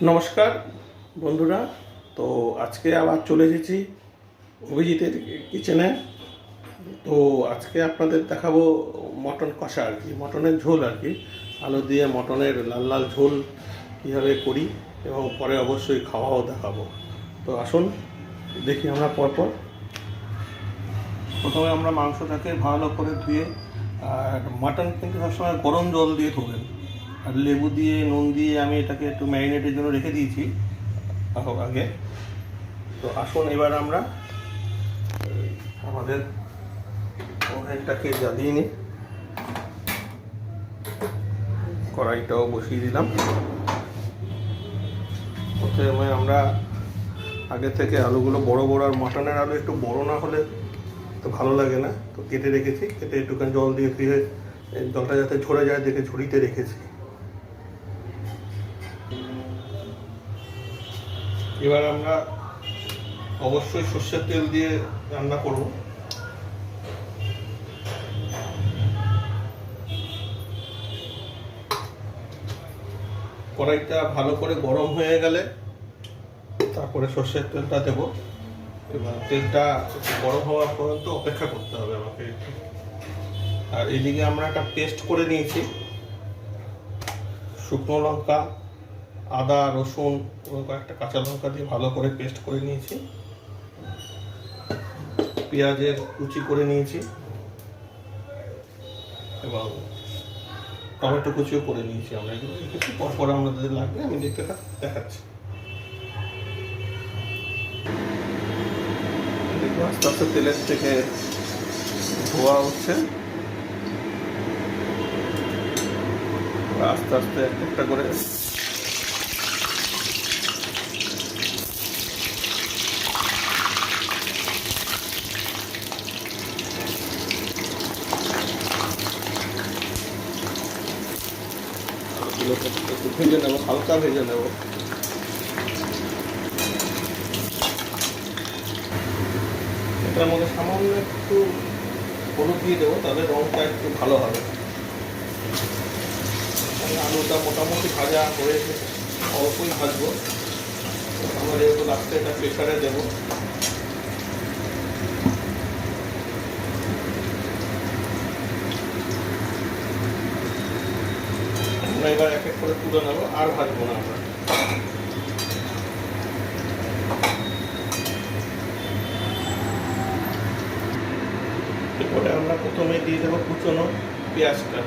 নমস্কার বন্ধুরা। তো আজকে আবার চলে এসেছি অভিজিতের কিচেনে। তো আজকে আপনাদের দেখাবো মটন কষা আর কি, মটনের ঝোল আর কি, আলু দিয়ে মটনের লাল লাল ঝোল কীভাবে করি এবং পরে অবশ্যই খাওয়াও দেখাবো। তো আসুন দেখি আমরা পরপর। প্রথমে আমরা মাংসটাকে ভালো করে ধুয়ে, আর মাটন কিন্তু সবসময় গরম জল দিয়ে ধোবেন, আর লেবু দিয়ে নুন দিয়ে আমি এটাকে একটু ম্যারিনেটের জন্য রেখে দিয়েছি আগে। তো আসুন এবার আমরা আমাদের ওভেনটাকে জ্বালিয়ে নিই, কড়াইটাও বসিয়ে দিলাম। প্রথমে আমরা আগে থেকে আলুগুলো বড় বড়, আর মাটনের আলু একটু বড় না হলে তো ভালো লাগে না, তো কেটে রেখেছি, কেটে একটুখানি জল দিয়ে ধুয়ে জলটা যাতে ঝরে যায় দেখে ঝুড়িতে রেখেছি। এবার আমরা অবশ্যই সর্ষের তেল দিয়ে রান্না করব। কড়াইটা ভালো করে গরম হয়ে গেলে তারপরে সর্ষের তেলটা দেব। এবার তেলটা গরম হওয়ার পর্যন্ত অপেক্ষা করতে হবে আমাকে। আর এদিকে আমরা একটা পেস্ট করে নিয়েছি, শুকনো লঙ্কা, আদা, রসুন এবং কয়েকটা কাঁচা লঙ্কা দিয়ে ভালো করে পেস্ট করে নিয়েছি। পেঁয়াজের কুচি করে নিয়েছি এবং টমেটো কুচিও করে নিয়েছি। আমরা এগুলো কিছু পরপর আমাদের লাগবে, আমি দেখাচ্ছি। দেখুন আস্তে আস্তে তেলের থেকে ধোয়া হচ্ছে, আস্তে আস্তে একটা করে একটু ভেজে নেবো, হালকা ভেজে নেব। এটার মধ্যে সামান্য একটু হলুদ দিয়ে দেবো, তাহলে রঙটা একটু ভালো হবে। আলুটা মোটামুটি ভাজা হয়ে অল্পই ভাজবো, আমরা যেহেতু লাস্টে এটা প্রেসারে দেবো। আমরা এবার এক এক করে তুলে নেবো, আর ভাজবো না আমরা। এরপরে আমরা প্রথমে দিয়ে দেবো কুচনো পেঁয়াজটা।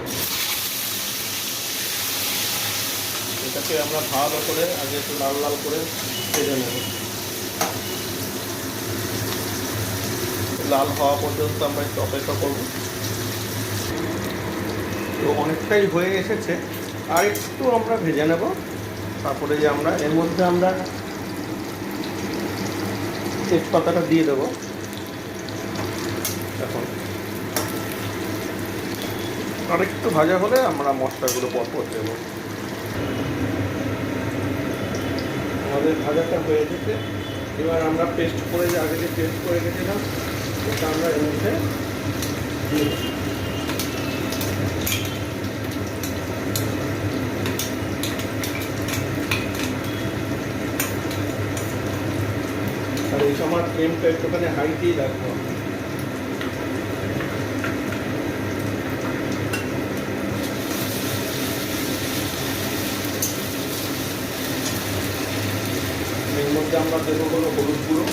এটাকে আমরা ভালো করে আগে একটু লাল লাল করে ভেজে নেব, লাল হওয়া পর্যন্ত আমরা একটু অপেক্ষা করব। তো অনেকটাই হয়ে এসেছে, আর একটু আমরা ভেজে নেব। তারপরে যে আমরা এর মধ্যে আমরা তেজপাতাটা দিয়ে দেবো। এখন আর একটু ভাজা হলে আমরা মশলাগুলো পরপর দেবো। আমাদের ভাজাটা হয়ে গেছে, এবার আমরা পেস্ট করে যে আগে যে পেস্ট করে রেখেছিলাম ওটা আমরা এর মধ্যে দিয়ে দেবো। আর এই সময় ফ্লেমটা একটুখানি হাইতেই রাখবো। এর মধ্যে আমরা দেবো হলো হলুদ গুঁড়ো,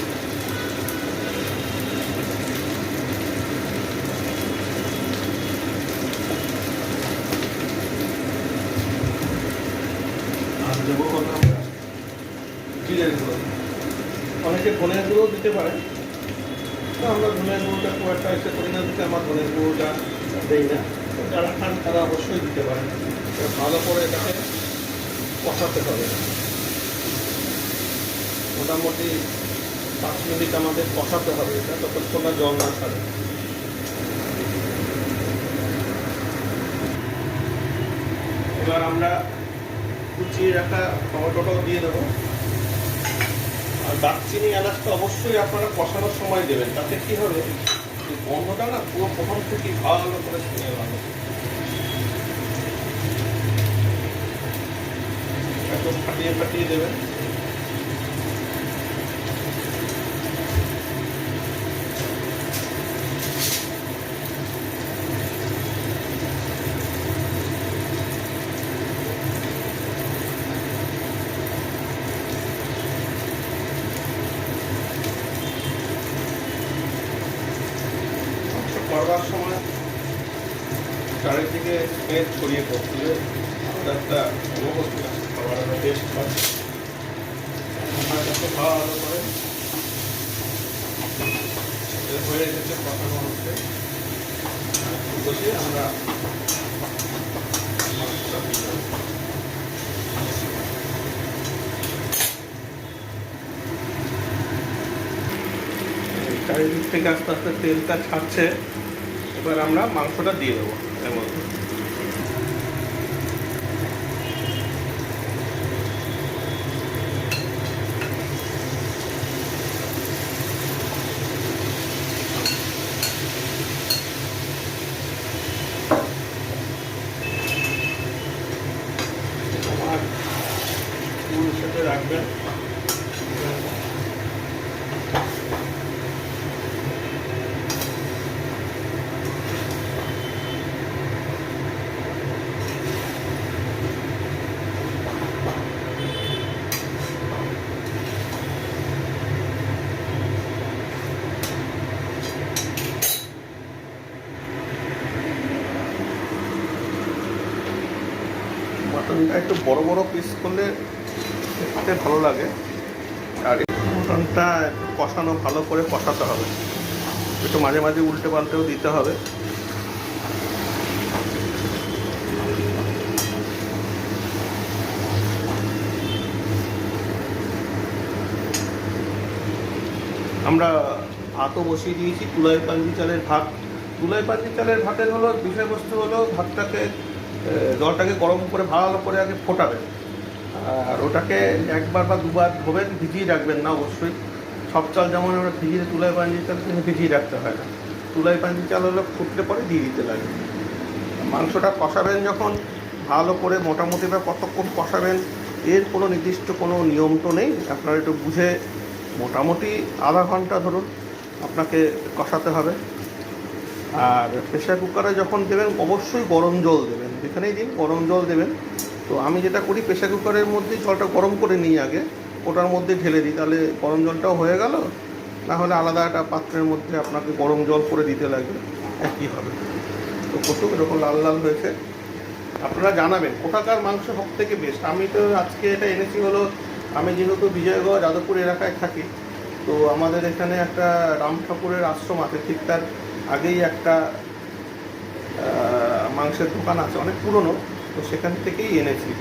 আর দেবো হলো আমরা জিরের গুঁড়ো। অনেকে ধনের গুঁড়ো দিতে পারে, তো আমরা ধনের গুঁড়োটা খুব একটা এসে করি না দিতে, আমার ধনের গুঁড়োটা দেই না। যারা খান তারা অবশ্যই দিতে পারে। ভালো করে এটাকে কষাতে হবে, মোটামুটি 5 মিনিট আমাদের কষাতে হবে এটা, ততক্ষণ না জল না ছাড়ে। এবার আমরা কুচিয়ে রাখা টমেটোটাও দিয়ে দেবো। আর দারচিনি এলাচটা অবশ্যই আপনারা কষানোর সময় দেবেন, তাতে কী হবে গন্ধটা না পুরো প্রথম থেকেই ভালো করে শুনে ভালো। একটু ফাটিয়ে ফাটিয়ে দেবেন। করবার সময় চারিদিকে স্মেল ছড়িয়ে পড়ছিল, আমাদের একটা অনুভূতি আছে, খাবার একটা টেস্ট হয়। যত ভালো করে হয়ে গেছে কষানো হচ্ছে, বসে আমরা মাংসটা দিয়ে দেবো। চারিদিক থেকে আস্তে আস্তে তেলটা ছাড়ছে, এবার আমরা মাংসটা দিয়ে দেবো এর মধ্যে। আমার ফুল সাথে রাখবেন। মটনটা একটু বড় বড় পিস করলে খেতে ভালো লাগে, আর মটনটা কষানো ভালো করে কষাতে হবে, একটু মাঝে মাঝে উল্টে পাল্টেও দিতে হবে। আমরা ভাতও বসিয়ে দিয়েছি, তুলাই পাঞ্জি চালের ভাত। তুলাই পাঞ্জি চালের ভাতের হলো বিষয়বস্তু হলো ভাতটাকে জলটাকে গরম করে ভালো করে আগে ফোটাবেন, আর ওটাকে একবার বা দুবার ধোবেন, ভিজিয়ে রাখবেন না অবশ্যই। সব চাল যেমন আমরা ভিজিয়ে, তুলাই পাঞ্জি চাল কিন্তু ভিজিয়ে রাখতে হয় না। তুলাই পাঞ্জি চাল হলো ফুটলে পরে দিয়ে দিতে লাগে। মাংসটা কষাবেন যখন ভালো করে, মোটামুটি বা কতক্ষণ কষাবেন এর কোনো নির্দিষ্ট কোনো নিয়ম তো নেই, আপনারা একটু বুঝে মোটামুটি আধা ঘন্টা ধরুন আপনাকে কষাতে হবে। আর প্রেশার কুকারে যখন দেবেন অবশ্যই গরম জল দেবেন, যেখানেই দিন গরম জল দেবেন। তো আমি যেটা করি, প্রেশার কুকারের মধ্যে জলটা গরম করে নিই আগে, ওটার মধ্যে ঢেলে দিই, তাহলে গরম জলটাও হয়ে গেল। না হলে আলাদা একটা পাত্রের মধ্যে আপনাকে গরম জল করে দিতে লাগবে, একই হবে। তো কচুক এরকম লাল লাল হয়েছে। আপনারা জানাবেন কোথাকার মাংস সব থেকে বেস্ট। আমি তো আজকে এটা এনেছি হলো, আমি যেহেতু বিজয়গড় যাদবপুর এলাকায় থাকি, তো আমাদের এখানে একটা রাম ঠাকুরের আশ্রম আছে, ঠিক তার আগেই একটা মাংসের দোকান আছে, অনেক পুরনো, তো সেখান থেকেই এনেছি।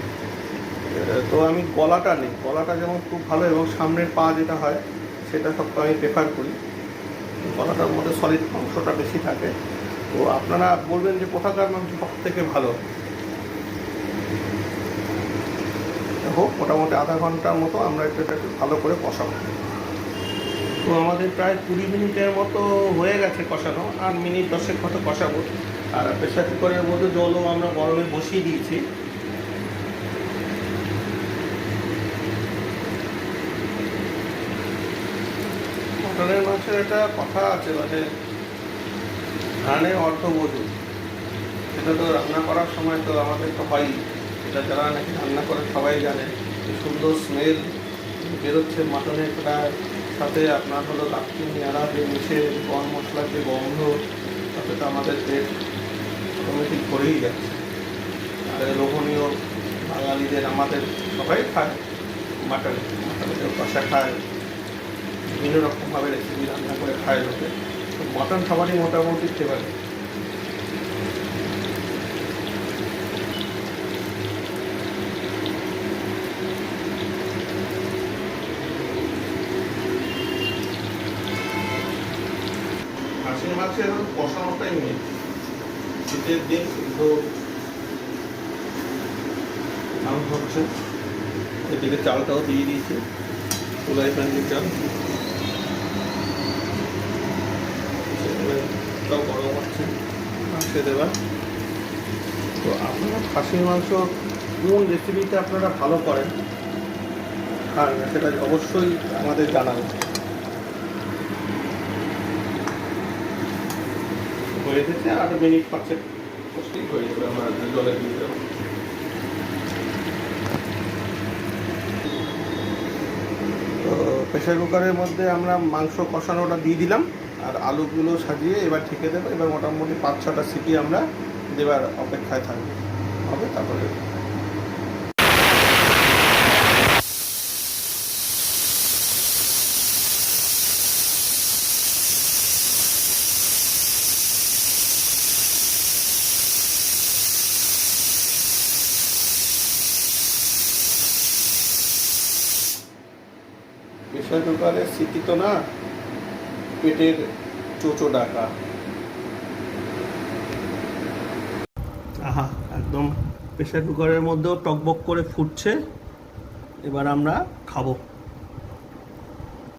তো আমি গলাটা নেই, গলাটা যেমন খুব ভালো, এবং সামনের পা যেটা হয় সেটা সব আমি প্রেফার করি। গলাটার মধ্যে সলিড মাংসটা বেশি থাকে। তো আপনারা বলবেন যে কোথাকার মাংস সব থেকে ভালো। হোক, মোটামুটি আধা ঘন্টার মতো আমরা একটু ভালো করে কষাবো। তো আমাদের প্রায় 20 মিনিটের মতো হয়ে গেছে কষানো, আর মিনিট 10 মতো কষাবো। আর প্রেশার কুকারের মধ্যে জলও আমরা গরমে বসিয়ে দিয়েছি। মটনের মাংসের একটা কথা আছে, মানে ধানে অর্ধ মজুর, সেটা তো রান্না করার সময় তো আমাদের তো হয়ই। এটা যারা নাকি রান্না করে সবাই জানে, সুন্দর স্মেল বেরোচ্ছে মাটনের সাথে, আপনার হলো দারচিনি এলাচ মিশে গরম মশলার যে গন্ধ, তাতে তো আমাদের পেট অটোমেটিক ভরেই যাচ্ছে। আর লোভনীয় বাঙালিদের, আমাদের সবাই খায় মাটন, মাটনের কষা খায়, বিভিন্ন রকমভাবে রেসিপি রান্না করে খায় লোকে। তো মাটন সবারই মোটামুটি ফেভারিট। খাসির মাছের কষানোটাই মেন, শীতের দিন কিন্তু মাংস হচ্ছে। এদিকে চালটাও দিয়ে দিয়েছি, তুলাই পাঞ্জির চাল, সেটাও গরম হচ্ছে মাংসে দেওয়া। তো আপনারা খাসির মাংস কোন রেসিপিটা আপনারা ভালো করেন খান না সেটা অবশ্যই আমাদের জানাবেন। হয়ে গেছে, আর মিনিট 5 কষলেই হয়ে যাবে। আমার জলে দিয়ে দেবো। তো প্রেশার কুকারের মধ্যে আমরা মাংস কষানোটা দিয়ে দিলাম, আর আলুগুলো সাজিয়ে এবার ঢেকে দেবো। এবার মোটামুটি 5-6টা সিটি আমরা দেবার অপেক্ষায় থাকবো, হবে তারপরে। প্রেশার কুকারের সিটি তো না, পেটের চোচো ডাকা। আহা, একদম প্রেশার কুকারের মধ্যেও টকবক করে ফুটছে। এবার আমরা খাবো।